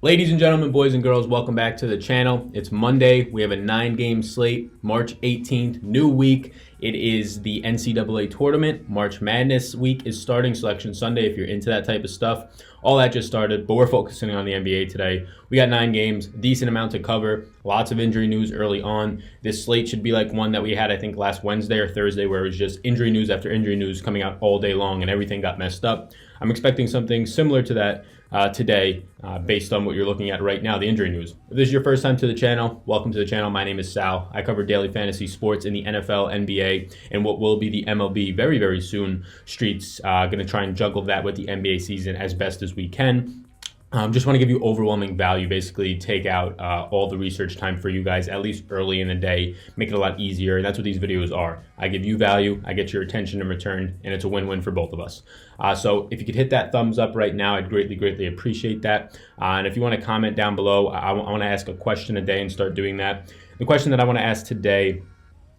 Ladies and gentlemen, boys and girls, welcome back to the channel. It's Monday. We have a 9-game slate, March 18th, new week. It is the NCAA tournament. March Madness week is starting, Selection Sunday, if you're into that type of stuff. All that just started, but we're focusing on the NBA today. We got 9 games, decent amount to cover, lots of injury news early on. This slate should be like one that we had, I think, last Wednesday or Thursday, where it was just injury news after injury news coming out all day long and everything got messed up. I'm expecting something similar to that today, based on what you're looking at right now, the injury news. If this is your first time to the channel, welcome to the channel. My name is Sal. I cover daily fantasy sports in the NFL, NBA, and what will be the MLB very, very soon streets. Going to try and juggle that with the NBA season as best as we can. Just want to give you overwhelming value, basically take out all the research time for you guys, at least early in the day, make it a lot easier, and that's what these videos are. I give you value, I get your attention in return, and it's a win-win for both of us. So if you could hit that thumbs up right now, I'd greatly appreciate that. And if you want to comment down below, I want to ask a question a day and start doing that. The question that I want to ask today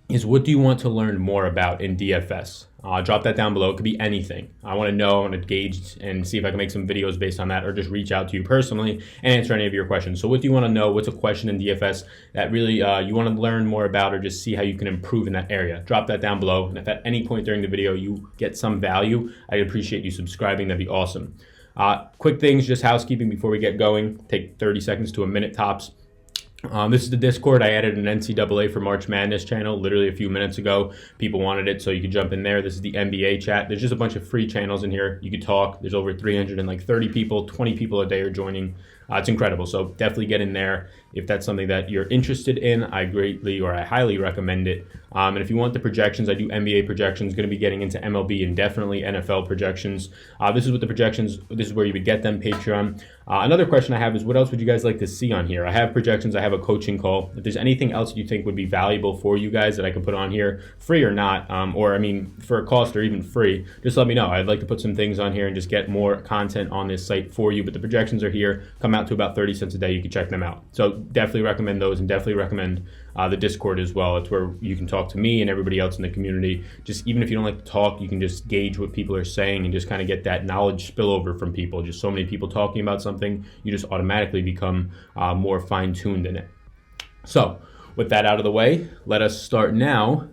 is, what do you want to learn more about in DFS? Drop that down below. It could be anything. I want to know, I want to gauge and see if I can make some videos based on that, or just reach out to you personally and answer any of your questions. So what do you want to know? What's a question in DFS that really you want to learn more about, or just see how you can improve in that area? Drop that down below. And if at any point during the video you get some value, I'd appreciate you subscribing. That'd be awesome. Quick things, just housekeeping before we get going. Take 30 seconds to a minute tops. This is the Discord. I added an NCAA for March Madness channel literally a few minutes ago. People wanted it, so you can jump in there. This is the NBA chat. There's just a bunch of free channels in here. You can talk. There's over 330 people, 20 people a day are joining. It's incredible, so definitely get in there. If that's something that you're interested in, I highly recommend it. And if you want the projections, I do NBA projections, going to be getting into MLB and definitely NFL projections. This is what the projections, this is where you would get them, Patreon. Another question I have is, what else would you guys like to see on here? I have projections, I have a coaching call. If there's anything else you think would be valuable for you guys that I can put on here, free or not, or I mean, for a cost or even free, just let me know. I'd like to put some things on here and just get more content on this site for you, but the projections are here, come out to about 30 cents a day. You can check them out. So definitely recommend those, and definitely recommend the Discord as well. It's where you can talk to me and everybody else in the community. Just even if you don't like to talk, you can just gauge what people are saying and just kind of get that knowledge spillover from people. Just so many people talking about something, you just automatically become more fine-tuned in it. So with that out of the way, let us start now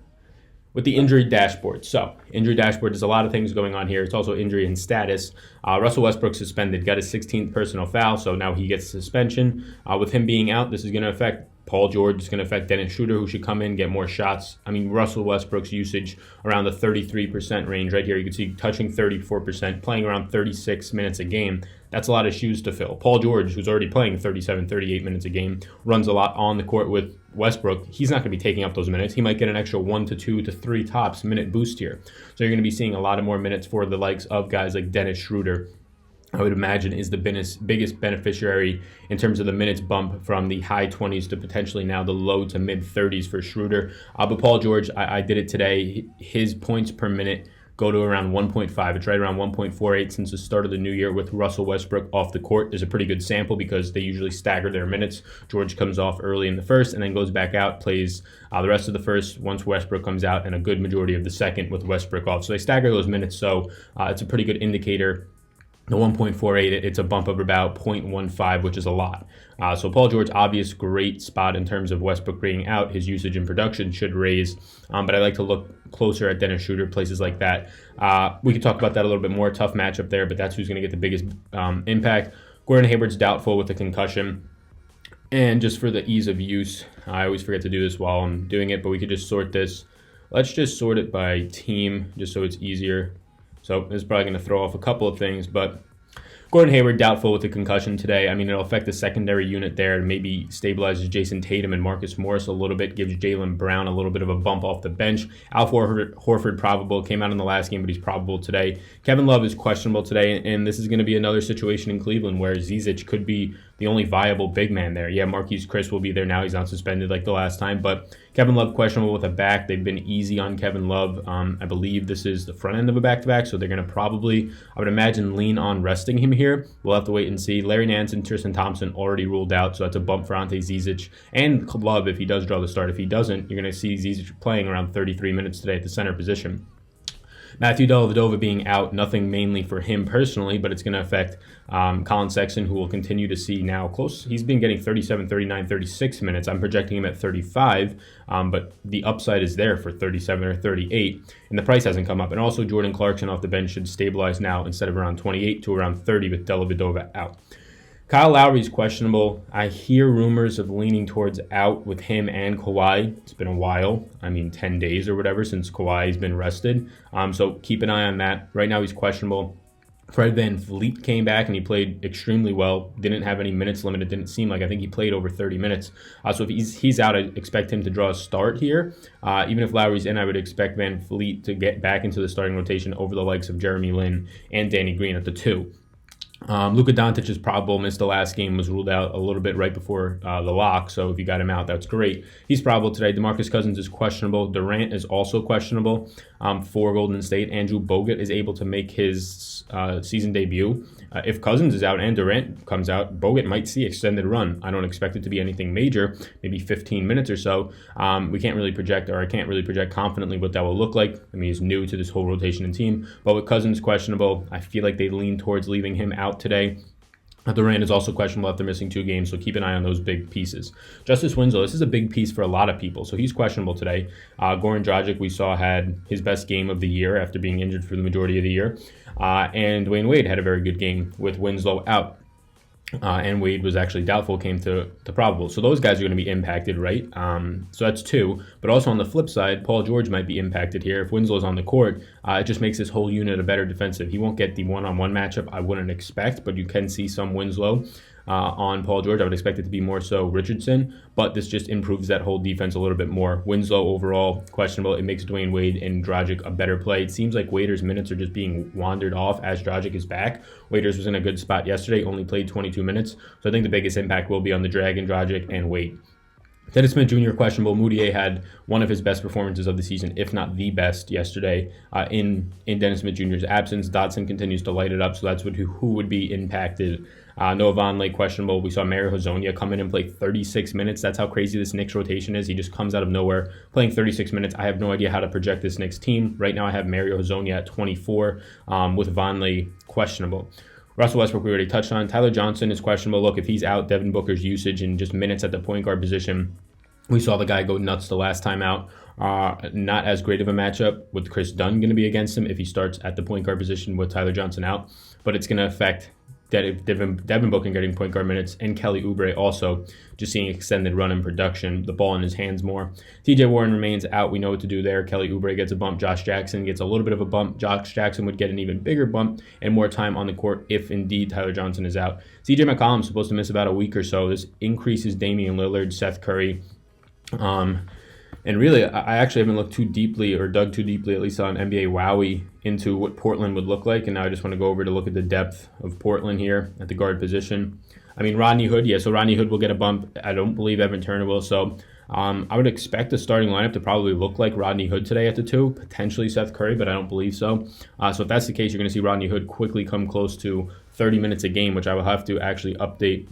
with the injury dashboard. So injury dashboard, there's a lot of things going on here. It's also injury and status. Russell Westbrook suspended, got his 16th personal foul, so now he gets suspension. With him being out, this is going to affect Paul George. It's going to affect Dennis Schroeder, who should come in, get more shots. I mean, Russell Westbrook's usage around the 33% range right here. You can see touching 34%, playing around 36 minutes a game. That's a lot of shoes to fill. Paul George, who's already playing 37, 38 minutes a game, runs a lot on the court with Westbrook. He's not going to be taking up those minutes. He might get an extra 1 to 2 to 3 tops minute boost here. So you're going to be seeing a lot of more minutes for the likes of guys like Dennis Schroeder. I would imagine is the biggest beneficiary in terms of the minutes bump from the high 20s to potentially now the low to mid 30s for Schroeder. But Paul George, I did it today. His points per minute go to around 1.5. It's right around 1.48 since the start of the new year with Russell Westbrook off the court. There's a pretty good sample because they usually stagger their minutes. George comes off early in the first and then goes back out, plays the rest of the first once Westbrook comes out, and a good majority of the second with Westbrook off. So they stagger those minutes, so it's a pretty good indicator. The 1.48, it's a bump of about 0.15, which is a lot. So Paul George, obvious great spot in terms of Westbrook being out. His usage and production should raise, but I like to look closer at Dennis Schroeder, places like that. We could talk about that a little bit more. Tough matchup there, but that's who's going to get the biggest impact. Gordon Hayward's doubtful with the concussion. And just for the ease of use, I always forget to do this while I'm doing it, but we could just sort this. Let's just sort it by team, just so it's easier. So this is probably going to throw off a couple of things, but Gordon Hayward doubtful with the concussion today. I mean, it'll affect the secondary unit there. Maybe stabilizes Jason Tatum and Marcus Morris a little bit, gives Jaylen Brown a little bit of a bump off the bench. Al Horford probable, came out in the last game, but he's probable today. Kevin Love is questionable today, and this is going to be another situation in Cleveland where Zizic could be the only viable big man there. Yeah, Marquise Chris will be there now. He's not suspended like the last time, but Kevin Love questionable with a back. They've been easy on Kevin Love. I believe this is the front end of a back-to-back, so they're going to probably, I would imagine, lean on resting him here. We'll have to wait and see. Larry Nance and Tristan Thompson already ruled out, so that's a bump for Ante Zizic. And Love, if he does draw the start. If he doesn't, you're going to see Zizic playing around 33 minutes today at the center position. Matthew Dellavedova being out, nothing mainly for him personally, but it's going to affect Colin Sexton, who will continue to see now close. He's been getting 37, 39, 36 minutes. I'm projecting him at 35, but the upside is there for 37 or 38, and the price hasn't come up. And also Jordan Clarkson off the bench should stabilize now instead of around 28 to around 30 with Dellavedova out. Kyle Lowry's questionable. I hear rumors of leaning towards out with him and Kawhi. It's been a while. 10 days or whatever since Kawhi's been rested. So keep an eye on that. Right now he's questionable. Fred VanVleet came back and he played extremely well. Didn't have any minutes limit. It didn't seem like. I think he played over 30 minutes. So if he's out, I expect him to draw a start here. Even if Lowry's in, I would expect VanVleet to get back into the starting rotation over the likes of Jeremy Lin and Danny Green at the 2. Luka Doncic is probable. Missed the last game, was ruled out a little bit right before the lock. So if you got him out, that's great. He's probable today. DeMarcus Cousins is questionable. Durant is also questionable for Golden State. Andrew Bogut is able to make his season debut. If Cousins is out and Durant comes out, Bogut might see extended run. I don't expect it to be anything major, maybe 15 minutes or so. We can't really project, or I can't really project confidently what that will look like. He's new to this whole rotation and team. But with Cousins questionable, I feel like they lean towards leaving him out today. Durant is also questionable after missing 2 games, so keep an eye on those big pieces. Justice Winslow, this is a big piece for a lot of people, so he's questionable today. Goran Dragic, we saw, had his best game of the year after being injured for the majority of the year. And Dwayne Wade had a very good game with Winslow out. And Wade was actually doubtful, came to probable. So those guys are going to be impacted, right? So that's 2. But also on the flip side, Paul George might be impacted here. If Winslow's on the court, it just makes this whole unit a better defensive. He won't get the one-on-one matchup I wouldn't expect, but you can see some Winslow on Paul George. I would expect it to be more so Richardson, but this just improves that whole defense a little bit more. Winslow overall questionable. It makes Dwayne Wade and Dragic a better play. It seems like Wader's minutes are just being wandered off as Dragic is back. Wader's was in a good spot yesterday, only played 22 minutes. So I think the biggest impact will be on the Dragon, Dragic, and Wade. Dennis Smith Jr. questionable. Moutier had one of his best performances of the season, if not the best, yesterday in Dennis Smith Jr.'s absence. Dotson continues to light it up, so that's who would be impacted. Noah Vonleh questionable. We saw Mario Hezonja come in and play 36 minutes. That's how crazy this Knicks rotation is. He just comes out of nowhere playing 36 minutes. I have no idea how to project this Knicks team. Right now I have Mario Hezonja at 24 with Vonleh questionable. Russell Westbrook, we already touched on. Tyler Johnson is questionable. Look, if he's out, Devin Booker's usage and just minutes at the point guard position, we saw the guy go nuts the last time out. Not as great of a matchup with Chris Dunn going to be against him if he starts at the point guard position with Tyler Johnson out. But it's going to affect Devin Booker getting point guard minutes, and Kelly Oubre also just seeing extended run and production, the ball in his hands more. TJ Warren remains out. We know what to do there. Kelly Oubre gets a bump. Josh Jackson gets a little bit of a bump. Josh Jackson would get an even bigger bump and more time on the court if indeed Tyler Johnson is out. CJ McCollum's supposed to miss about a week or so. This increases Damian Lillard, Seth Curry. And really, I actually haven't looked too deeply or dug too deeply, at least on NBA Wowie, into what Portland would look like. And now I just want to go over to look at the depth of Portland here at the guard position. Rodney Hood, so Rodney Hood will get a bump. I don't believe Evan Turner will. So I would expect the starting lineup to probably look like Rodney Hood today at the 2, potentially Seth Curry, but I don't believe so. So if that's the case, you're going to see Rodney Hood quickly come close to 30 minutes a game, which I will have to actually update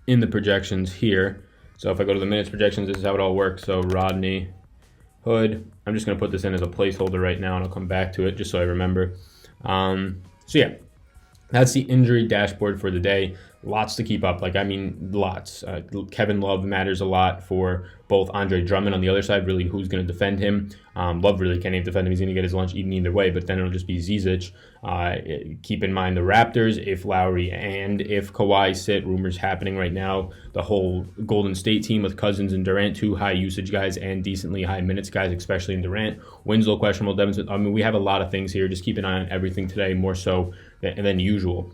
in the projections here. So if I go to the minutes projections, this is how it all works. So Rodney Hood, I'm just going to put this in as a placeholder right now, and I'll come back to it just so I remember. So yeah, that's the injury dashboard for the day. Lots to keep up. Lots. Kevin Love matters a lot for both Andre Drummond on the other side, really who's going to defend him. Love really can't even defend him. He's going to get his lunch eaten either way, but then it'll just be Zizic. Keep in mind the Raptors, if Lowry and if Kawhi sit, rumors happening right now, the whole Golden State team with Cousins and Durant, 2 high usage guys and decently high minutes guys, especially in Durant. Winslow questionable, Devin Smith. We have a lot of things here. Just keep an eye on everything today, more so than usual.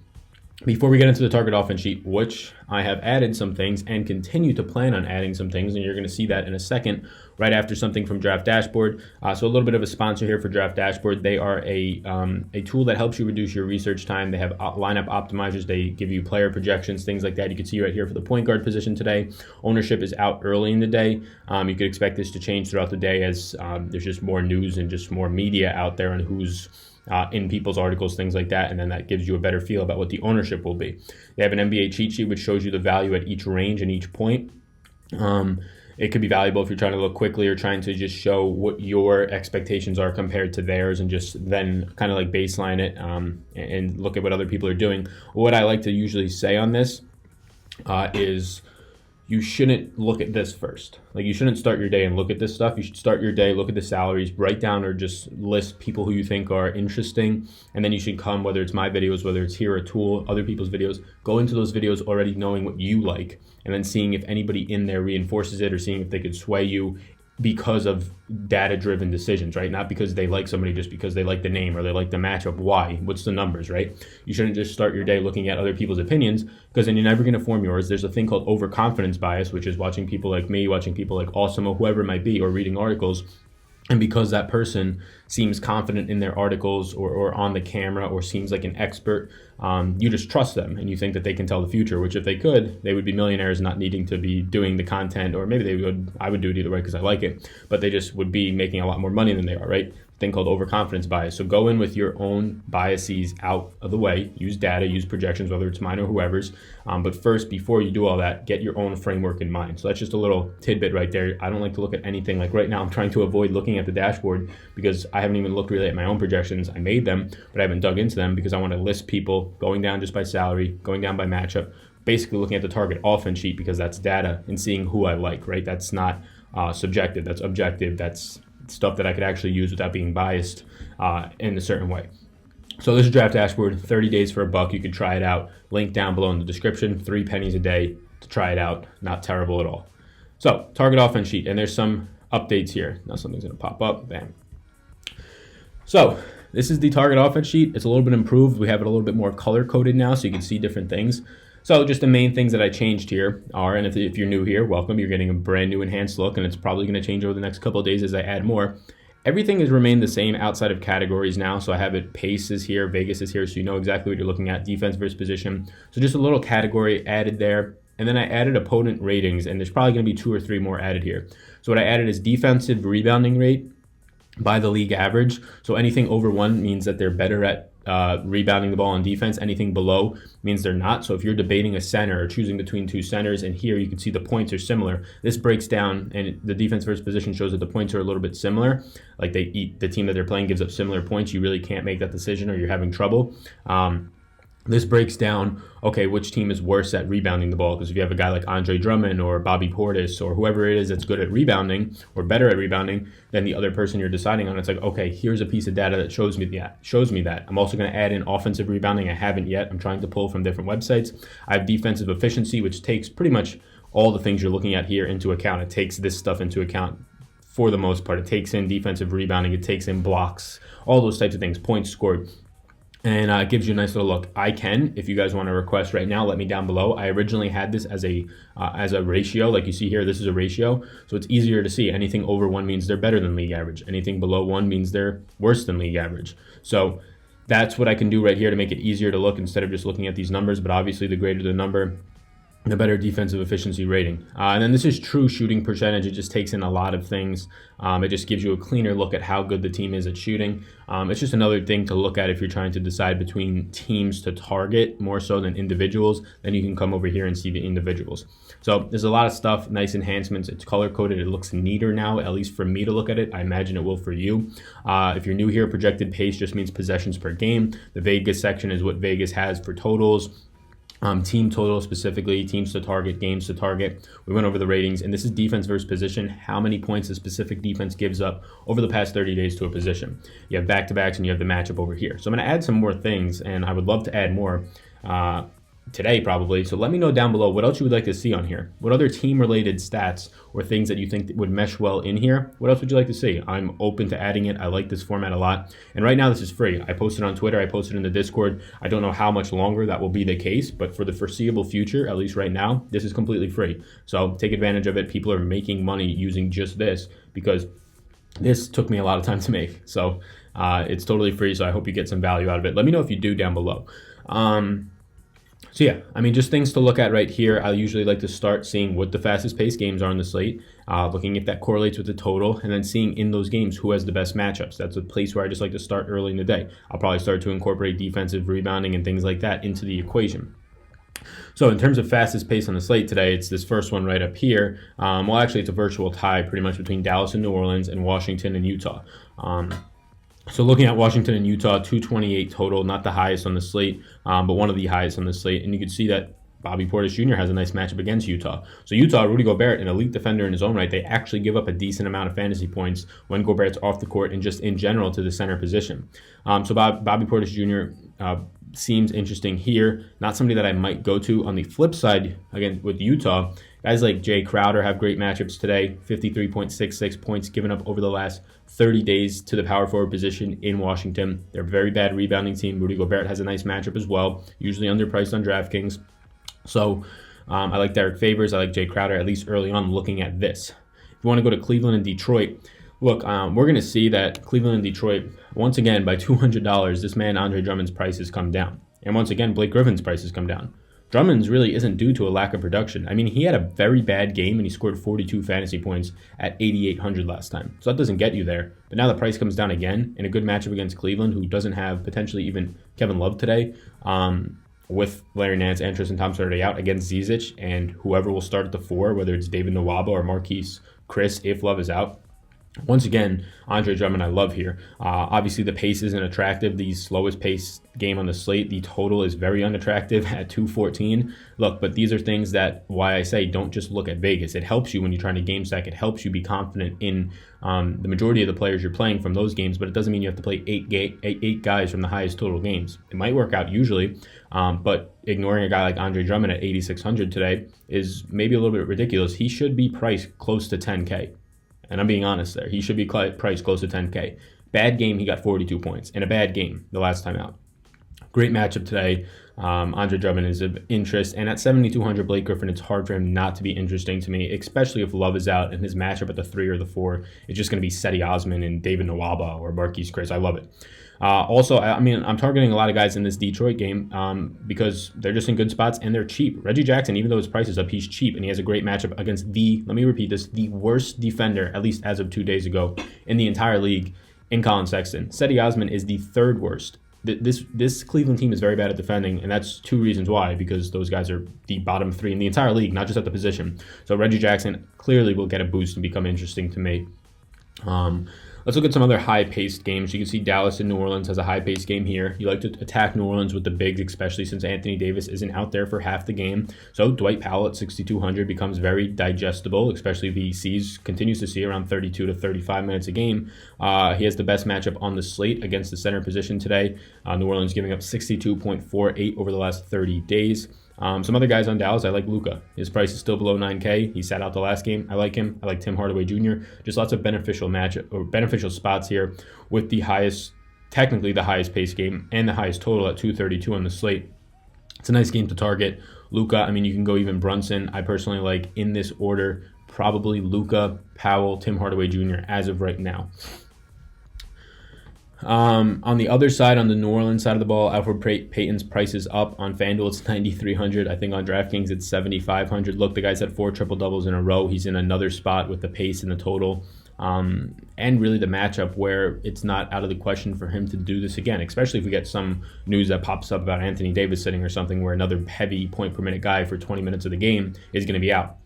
Before we get into the target offense sheet, which I have added some things and continue to plan on adding some things, and you're going to see that in a second, right after something from Draft Dashboard. So a little bit of a sponsor here for Draft Dashboard. They are a tool that helps you reduce your research time. They have lineup optimizers. They give you player projections, things like that. You can see right here for the point guard position today. Ownership is out early in the day. You could expect this to change throughout the day as there's just more news and just more media out there on who's in people's articles, things like that, and then that gives you a better feel about what the ownership will be. They have an NBA cheat sheet which shows you the value at each range and each point. It could be valuable if you're trying to look quickly or trying to just show what your expectations are compared to theirs, and just then kind of like baseline it and look at what other people are doing. What I like to usually say on this is you shouldn't look at this first. Like, you shouldn't start your day and look at this stuff. You should start your day, look at the salaries, write down or just list people who you think are interesting, and then you should come, whether it's my videos, whether it's here, a tool, other people's videos, go into those videos already knowing what you like, and then seeing if anybody in there reinforces it, or seeing if they could sway you because of data-driven decisions, right? Not because they like somebody, just because they like the name or they like the matchup. Why? What's the numbers, right? You shouldn't just start your day looking at other people's opinions, because then you're never going to form yours. There's a thing called overconfidence bias, which is watching people like me, watching people like Awesome or whoever it might be, or reading articles. And because that person seems confident in their articles or on the camera or seems like an expert, you just trust them and you think that they can tell the future, which if they could, they would be millionaires not needing to be doing the content, or maybe I would do it either way because I like it, but they just would be making a lot more money than they are, right? Thing called overconfidence bias. So go in with your own biases out of the way, use data, use projections, whether it's mine or whoever's. But first, before you do all that, get your own framework in mind. So that's just a little tidbit right there. I don't like to look at anything. Like right now, I'm trying to avoid looking at the dashboard because I haven't even looked really at my own projections. I made them, but I haven't dug into them because I want to list people going down just by salary, going down by matchup, basically looking at the target offense sheet because that's data and seeing who I like, right? That's not subjective, that's objective, that's stuff that I could actually use without being biased in a certain way. So this is Draft Dashboard, 30 days for $1. You can try it out. Link down below in the description. 3 pennies a day to try it out. Not terrible at all. So target offense sheet, and there's some updates here. Now something's going to pop up. Bam. So this is the target offense sheet. It's a little bit improved. We have it a little bit more color coded now, so you can see different things. So just the main things that I changed here are, and if you're new here, welcome. You're getting a brand new enhanced look, and it's probably going to change over the next couple of days as I add more. Everything has remained the same outside of categories now. So I have it, pace is here, Vegas is here, so you know exactly what you're looking at, defense versus position. So just a little category added there. And then I added opponent ratings, and there's probably going to be 2 or 3 more added here. So what I added is defensive rebounding rate by the league average. So anything over 1 means that they're better at rebounding the ball on defense. Anything below means they're not. So if you're debating a center or choosing between 2 centers, and here you can see the points are similar, this breaks down, and the defense versus position shows that the points are a little bit similar. Like the team that they're playing gives up similar points. You really can't make that decision or you're having trouble. This breaks down, okay, which team is worse at rebounding the ball? Because if you have a guy like Andre Drummond or Bobby Portis or whoever it is that's good at rebounding or better at rebounding than the other person you're deciding on, it's like, okay, here's a piece of data that shows me that. I'm also going to add in offensive rebounding. I haven't yet. I'm trying to pull from different websites. I have defensive efficiency, which takes pretty much all the things you're looking at here into account. It takes this stuff into account for the most part. It takes in defensive rebounding. It takes in blocks, all those types of things, points scored. And it gives you a nice little look. I can, if you guys want to request right now, let me down below. I originally had this as a ratio, like you see here. This is a ratio, so it's easier to see. Anything over 1 means they're better than league average. Anything below 1 means they're worse than league average. So that's what I can do right here to make it easier to look instead of just looking at these numbers. But obviously, the greater the number, the better defensive efficiency rating. And then this is true shooting percentage. It just takes in a lot of things. It just gives you a cleaner look at how good the team is at shooting. It's just another thing to look at if you're trying to decide between teams to target more so than individuals. Then you can come over here and see the individuals. So there's a lot of stuff, nice enhancements. It's color coded. It looks neater now, at least for me to look at it. I imagine it will for you. If you're new here, projected pace just means possessions per game. The Vegas section is what Vegas has for totals. Team total specifically, teams to target, games to target. We went over the ratings, and this is defense versus position, how many points a specific defense gives up over the past 30 days to a position. You have back-to-backs, and you have the matchup over here. So I'm going to add some more things, and I would love to add more today probably. So let me know down below what else you would like to see on here. What other team-related stats or things that you think that would mesh well in here? What else would you like to see? I'm open to adding it. I like this format a lot. And right now this is free. I posted on Twitter. I posted in the Discord. I don't know how much longer that will be the case, but for the foreseeable future, at least right now, this is completely free. So take advantage of it. People are making money using just this because this took me a lot of time to make. So it's totally free. So I hope you get some value out of it. Let me know if you do down below. So yeah, I mean, just things to look at right here. I usually like to start seeing what the fastest paced games are on the slate, looking if that correlates with the total, and then seeing in those games who has the best matchups. That's a place where I just like to start early in the day. I'll probably start to incorporate defensive rebounding and things like that into the equation. So in terms of fastest pace on the slate today, it's this first one right up here. Well, actually, it's a virtual tie pretty much between Dallas and New Orleans and Washington and Utah. So looking at Washington and Utah, 228 total, not the highest on the slate, but one of the highest on the slate. And you can see that Bobby Portis Jr. has a nice matchup against Utah. So Utah, Rudy Gobert, an elite defender in his own right, they actually give up a decent amount of fantasy points when Gobert's off the court and just in general to the center position. So Bobby Portis Jr. Seems interesting here. Not somebody that I might go to. On the flip side, again, with Utah, guys like Jay Crowder have great matchups today. 53.66 points given up over the last 30 days to the power forward position in Washington. They're a very bad rebounding team. Rudy Gobert has a nice matchup as well, usually underpriced on Draftkings. So I like Derek Favors. I like Jay Crowder, at least early on looking at this. If you want to go to Cleveland and Detroit, look, we're going to see that Cleveland and Detroit, once again, by $200, this man Andre Drummond's price has come down. And once again, Blake Griffin's price has come down. Drummond's really isn't due to a lack of production. I mean, he had a very bad game and he scored 42 fantasy points at 8,800 last time. So that doesn't get you there. But now the price comes down again in a good matchup against Cleveland, who doesn't have potentially even Kevin Love today. With Larry Nance and Tristan Thompson already out against Zizic, and whoever will start at the 4, whether it's David Nwaba or Marquise Chris, if Love is out. Once again, Andre Drummond I love here. Obviously, the pace isn't attractive. The slowest pace game on the slate, the total is very unattractive at 214. Look, but these are things that, why I say don't just look at Vegas. It helps you when you're trying to game stack. It helps you be confident in the majority of the players you're playing from those games, but it doesn't mean you have to play eight guys from the highest total games. It might work out usually, but ignoring a guy like Andre Drummond at 8,600 today is maybe a little bit ridiculous. He should be priced close to 10K. And I'm being honest there. He should be priced close to 10K. Bad game, he got 42 points. In a bad game the last time out. Great matchup today. Andre Drummond is of interest. And at 7,200, Blake Griffin, it's hard for him not to be interesting to me, especially if Love is out and his matchup at the 3 or the 4 is just going to be Seti Osman and David Nwaba or Marquise Chris. I love it. Also, I mean, I'm targeting a lot of guys in this Detroit game because they're just in good spots and they're cheap. Reggie Jackson, even though his price is up, he's cheap and he has a great matchup against let me repeat this, the worst defender, at least as of 2 days ago, in the entire league in Colin Sexton. Seti Osman is the 3rd worst. This Cleveland team is very bad at defending, and that's 2 reasons why, because those guys are the bottom 3 in the entire league, not just at the position. So Reggie Jackson clearly will get a boost and become interesting to me. Let's look at some other high-paced games. You can see Dallas and New Orleans has a high-paced game here. You like to attack New Orleans with the bigs, especially since Anthony Davis isn't out there for half the game. So Dwight Powell at 6,200 becomes very digestible, especially if he continues to see around 32 to 35 minutes a game. He has the best matchup on the slate against the center position today. New Orleans giving up 62.48 over the last 30 days. Some other guys on Dallas, I like Luka. His price is still below 9K. He sat out the last game. I like him. I like Tim Hardaway Jr. Just lots of beneficial spots here with technically the highest pace game and the highest total at 232 on the slate. It's a nice game to target. Luka, I mean, you can go even Brunson. I personally like, in this order, probably Luka, Powell, Tim Hardaway Jr. as of right now. On the other side, on the New Orleans side of the ball, Alfred Payton's price is up. On FanDuel, it's 9,300. I think on DraftKings, it's 7,500. Look, the guy's had 4 triple-doubles in a row. He's in another spot with the pace and the total. And really the matchup where it's not out of the question for him to do this again, especially if we get some news that pops up about Anthony Davis sitting or something where another heavy point-per-minute guy for 20 minutes of the game is going to be out.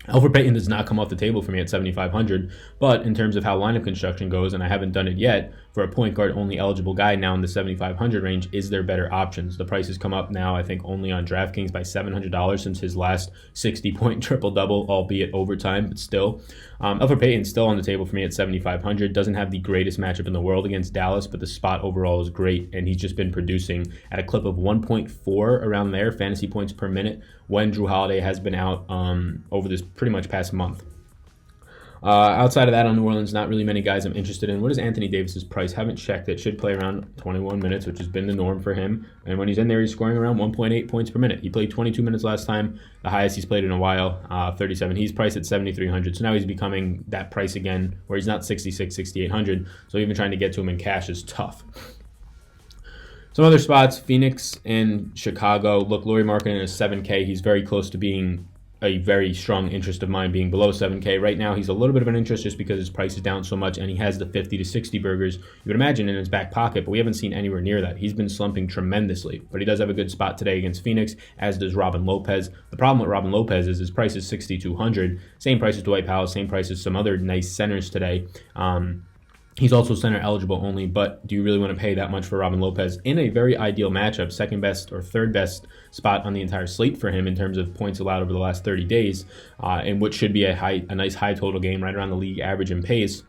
Alfred Payton does not come off the table for me at 7,500, but in terms of how lineup construction goes, and I haven't done it yet, for a point guard only eligible guy now in the 7,500 range, is there better options? The prices come up now, I think, only on DraftKings by $700 since his last 60-point triple-double, albeit overtime, but still. Alfred Payton's still on the table for me at 7,500. Doesn't have the greatest matchup in the world against Dallas, but the spot overall is great, and he's just been producing at a clip of 1.4 around there, fantasy points per minute, when Drew Holiday has been out over this pretty much past month. Outside of that, on New Orleans, not really many guys I'm interested in. What is Anthony Davis's price? Haven't checked it. Should play around 21 minutes, which has been the norm for him. And when he's in there, he's scoring around 1.8 points per minute. He played 22 minutes last time, the highest he's played in a while, 37. He's priced at 7,300. So now he's becoming that price again, where he's not 66, 6,800. So even trying to get to him in cash is tough. Some other spots, Phoenix and Chicago. Look, Lauri Markkanen is 7K. He's very close to being a very strong interest of mine being below 7K. Right now, he's a little bit of an interest just because his price is down so much and he has the 50 to 60 burgers, you would imagine, in his back pocket, but we haven't seen anywhere near that. He's been slumping tremendously, but he does have a good spot today against Phoenix, as does Robin Lopez. The problem with Robin Lopez is his price is 6,200, same price as Dwight Powell, same price as some other nice centers today. He's also center eligible only, but do you really want to pay that much for Robin Lopez in a very ideal matchup, second best or third best spot on the entire slate for him in terms of points allowed over the last 30 days, in what should be a nice high total game right around the league average in pace.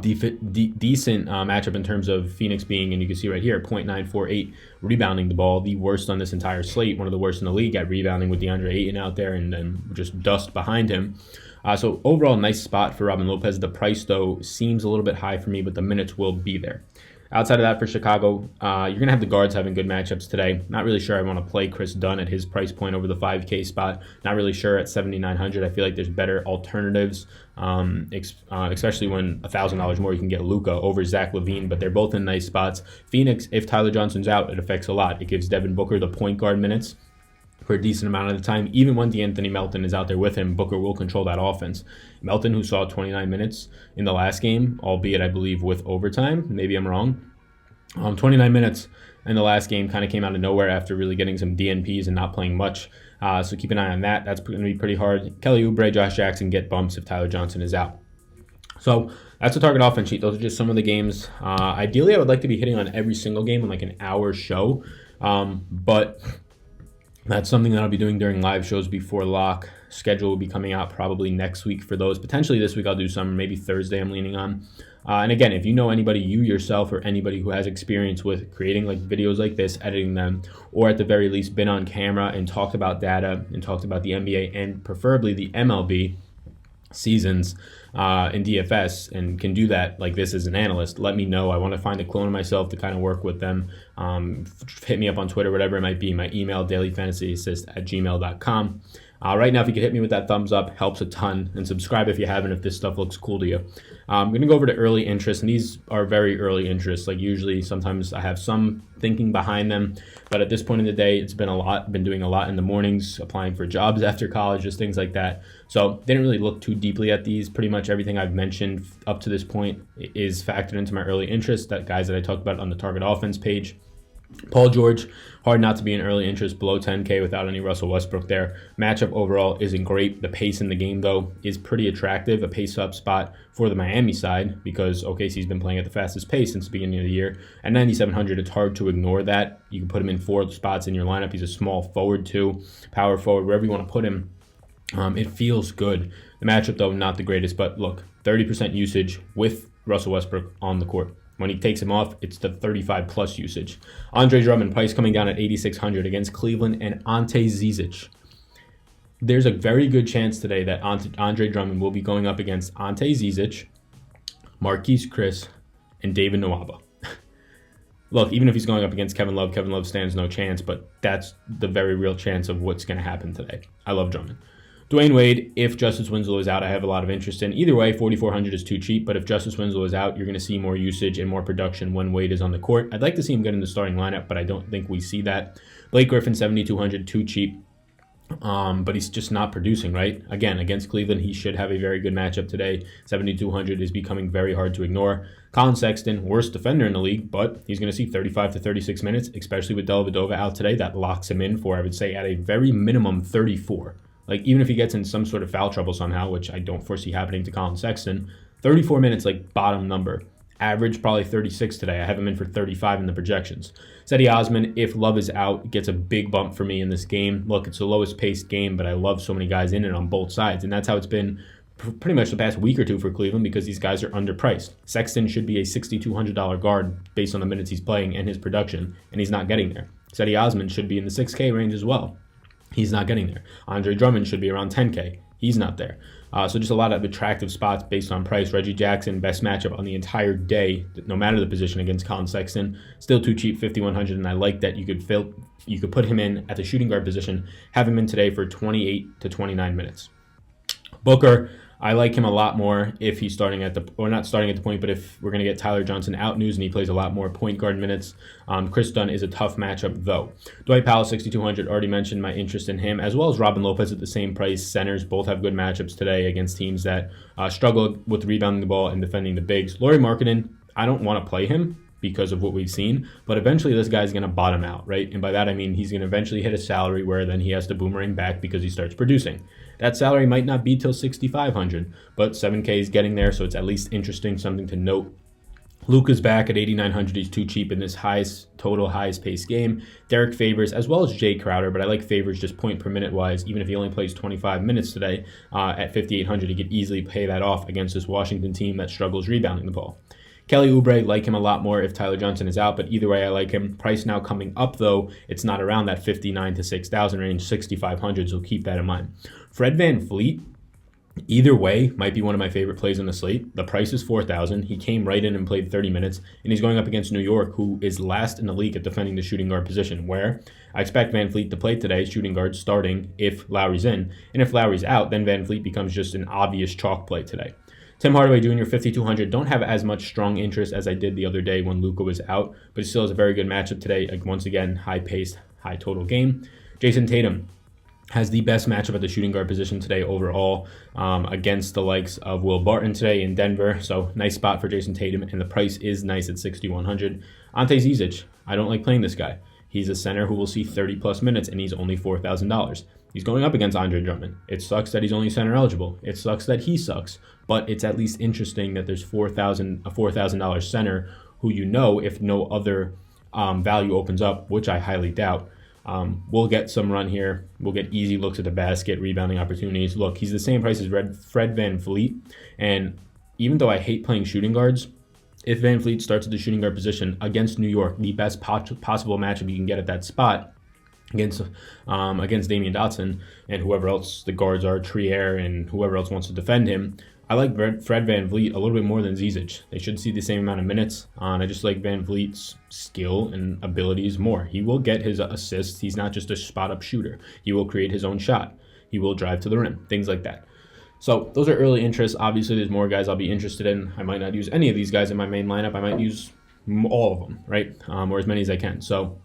Decent matchup in terms of Phoenix being, and you can see right here, 0.948 rebounding the ball, the worst on this entire slate, one of the worst in the league at rebounding with DeAndre Ayton out there and then just dust behind him. So overall, nice spot for Robin Lopez. The price, though, seems a little bit high for me, but the minutes will be there. Outside of that, for Chicago, you're going to have the guards having good matchups today. Not really sure I want to play Chris Dunn at his price point over the 5K spot. Not really sure at 7,900. I feel like there's better alternatives, especially when $1,000 more you can get Luka over Zach LaVine, but they're both in nice spots. Phoenix, if Tyler Johnson's out, it affects a lot. It gives Devin Booker the point guard minutes for a decent amount of the time. Even when DeAnthony Melton is out there with him, Booker will control that offense. Melton, who saw 29 minutes in the last game, albeit I believe with overtime, maybe I'm wrong, 29 minutes in the last game kind of came out of nowhere after really getting some DNPs and not playing much. So keep an eye on that. That's going to be pretty hard. Kelly Oubre, Josh Jackson get bumps if Tyler Johnson is out. So that's the target offense sheet. Those are just some of the games. Ideally, I would like to be hitting on every single game on like an hour show, but that's something that I'll be doing during live shows before lock. Schedule will be coming out probably next week for those. Potentially this week I'll do some, maybe Thursday I'm leaning on. And again, if you know anybody, you yourself or anybody who has experience with creating like videos like this, editing them, or at the very least been on camera and talked about data and talked about the NBA and preferably the MLB seasons in DFS and can do that like this as an analyst, let me know. I want to find a clone of myself to kind of work with them. Hit me up on Twitter, whatever it might be. My email, dailyfantasyassist@gmail.com. Right now, if you could hit me with that thumbs up, helps a ton. And subscribe if you haven't, if this stuff looks cool to you. I'm going to go over to early interest, and these are very early interests. Like usually, sometimes I have some thinking behind them, but at this point in the day, it's been a lot. Been doing a lot in the mornings, applying for jobs after college, just things like that. So didn't really look too deeply at these. Pretty much everything I've mentioned up to this point is factored into my early interest. That guys that I talked about on the target offense page. Paul George, hard not to be an early interest below 10K without any Russell Westbrook there. Matchup overall isn't great. The pace in the game, though, is pretty attractive. A pace-up spot for the Miami side because OKC's been playing at the fastest pace since the beginning of the year. At 9,700, it's hard to ignore that. You can put him in 4 spots in your lineup. He's a small forward, too, power forward, wherever you want to put him. It feels good. The matchup, though, not the greatest. But look, 30% usage with Russell Westbrook on the court. When he takes him off, it's the 35-plus usage. Andre Drummond, price coming down at 8,600 against Cleveland and Ante Zizic. There's a very good chance today that Andre Drummond will be going up against Ante Zizic, Marquise Chris, and David Nwaba. Look, even if he's going up against Kevin Love stands no chance, but that's the very real chance of what's going to happen today. I love Drummond. Dwayne Wade, if Justice Winslow is out, I have a lot of interest in. Either way, 4,400 is too cheap, but if Justice Winslow is out, you're going to see more usage and more production when Wade is on the court. I'd like to see him get in the starting lineup, but I don't think we see that. Blake Griffin, 7,200, too cheap, but he's just not producing, right? Again, against Cleveland, he should have a very good matchup today. 7,200 is becoming very hard to ignore. Colin Sexton, worst defender in the league, but he's going to see 35 to 36 minutes, especially with Dellavedova out today. That locks him in for, I would say, at a very minimum 34. Like, even if he gets in some sort of foul trouble somehow, which I don't foresee happening to Colin Sexton, 34 minutes, like, bottom number. Average, probably 36 today. I have him in for 35 in the projections. Cedi Osman, if Love is out, gets a big bump for me in this game. Look, it's the lowest paced game, but I love so many guys in it on both sides, and that's how it's been pretty much the past week or two for Cleveland because these guys are underpriced. Sexton should be a $6,200 guard based on the minutes he's playing and his production, and he's not getting there. Cedi Osman should be in the 6K range as well. He's not getting there. Andre Drummond should be around 10K. He's not there. So just a lot of attractive spots based on price. Reggie Jackson, best matchup on the entire day, no matter the position against Colin Sexton. Still too cheap, 5,100, and I like that you could put him in at the shooting guard position, have him in today for 28 to 29 minutes. Booker, I like him a lot more if he's starting at the, or not starting at the point, but if we're going to get Tyler Johnson out news and he plays a lot more point guard minutes. Chris Dunn is a tough matchup though. Dwight Powell, 6,200, already mentioned my interest in him, as well as Robin Lopez at the same price. Centers both have good matchups today against teams that struggle with rebounding the ball and defending the bigs. Lauri Markkanen, I don't want to play him because of what we've seen, but eventually this guy's going to bottom out, right? And by that I mean he's going to eventually hit a salary where then he has to boomerang back because he starts producing. That salary might not be till 6,500, but 7K is getting there, so it's at least interesting, something to note. Luka's back at 8,900. He's too cheap in this highest paced game. Derek Favors, as well as Jay Crowder, but I like Favors just point per minute wise. Even if he only plays 25 minutes today at 5,800, he could easily pay that off against this Washington team that struggles rebounding the ball. Kelly Oubre, like him a lot more if Tyler Johnson is out, but either way, I like him. Price now coming up, though. It's not around that 59 to 6,000 range, 6,500, so keep that in mind. Fred VanVleet, either way, might be one of my favorite plays on the slate. The price is 4,000. He came right in and played 30 minutes, and he's going up against New York, who is last in the league at defending the shooting guard position, where I expect VanVleet to play today, shooting guard starting if Lowry's in. And if Lowry's out, then VanVleet becomes just an obvious chalk play today. Tim Hardaway Jr., 5,200. Don't have as much strong interest as I did the other day when Luka was out, but it still is a very good matchup today. Once again, high-paced, high-total game. Jason Tatum has the best matchup at the shooting guard position today overall against the likes of Will Barton today in Denver. So nice spot for Jason Tatum, and the price is nice at 6,100. Ante Zizic, I don't like playing this guy. He's a center who will see 30-plus minutes, and he's only $4,000. He's going up against Andre Drummond. It sucks that he's only center eligible. It sucks that he sucks, but it's at least interesting that there's a $4,000 center who, you know, if no other value opens up, which I highly doubt, we'll get some run here. We'll get easy looks at the basket, rebounding opportunities. Look, he's the same price as Fred VanVleet, and even though I hate playing shooting guards, if VanVleet starts at the shooting guard position against New York, the best possible matchup you can get at that spot, against Damian Dotson and whoever else the guards are, Trier and whoever else wants to defend him, I like Fred VanVleet a little bit more than Zizic. They should see the same amount of minutes. I just like VanVleet's skill and abilities more. He will get his assists. He's not just a spot-up shooter. He will create his own shot. He will drive to the rim, things like that. So those are early interests. Obviously, there's more guys I'll be interested in. I might not use any of these guys in my main lineup. I might use all of them, right? Or as many as I can. So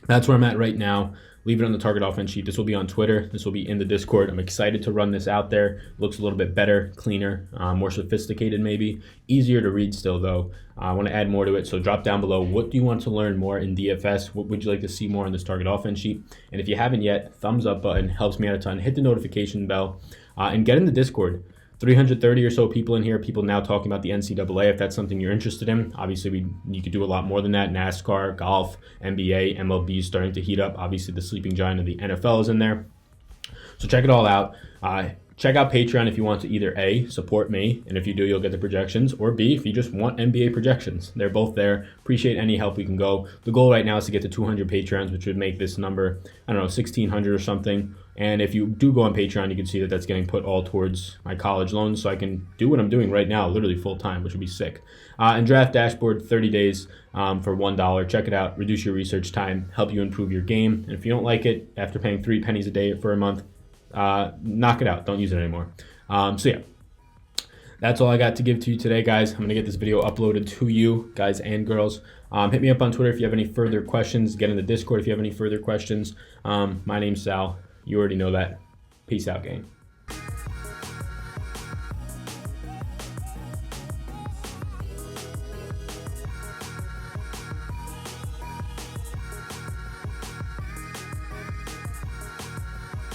that's where I'm at right now. Leave it on the target offense sheet. This will be on Twitter. This will be in the Discord. I'm excited to run this out there. Looks a little bit better, cleaner, more sophisticated maybe. Easier to read still, though. I want to add more to it, so drop down below. What do you want to learn more in DFS? What would you like to see more on this target offense sheet? And if you haven't yet, thumbs up button helps me out a ton. Hit the notification bell and get in the Discord. 330 or so people in here, people now talking about the NCAA, if that's something you're interested in. Obviously, you could do a lot more than that. NASCAR, golf, NBA, MLB is starting to heat up. Obviously, the sleeping giant of the NFL is in there. So check it all out. Check out Patreon if you want to either A, support me, and if you do, you'll get the projections, or B, if you just want NBA projections. They're both there. Appreciate any help we can go. The goal right now is to get to 200 Patreons, which would make this number, I don't know, 1,600 or something. And if you do go on Patreon, you can see that that's getting put all towards my college loans, so I can do what I'm doing right now, literally full-time, which would be sick. And Draft Dashboard, 30 days for $1. Check it out. Reduce your research time. Help you improve your game. And if you don't like it, after paying 3 pennies a day for a month, knock it out. Don't use it anymore. So yeah, that's all I got to give to you today, guys. I'm going to get this video uploaded to you, guys and girls. Hit me up on Twitter if you have any further questions. Get in the Discord if you have any further questions. My name's Sal. You already know that. Peace out, gang.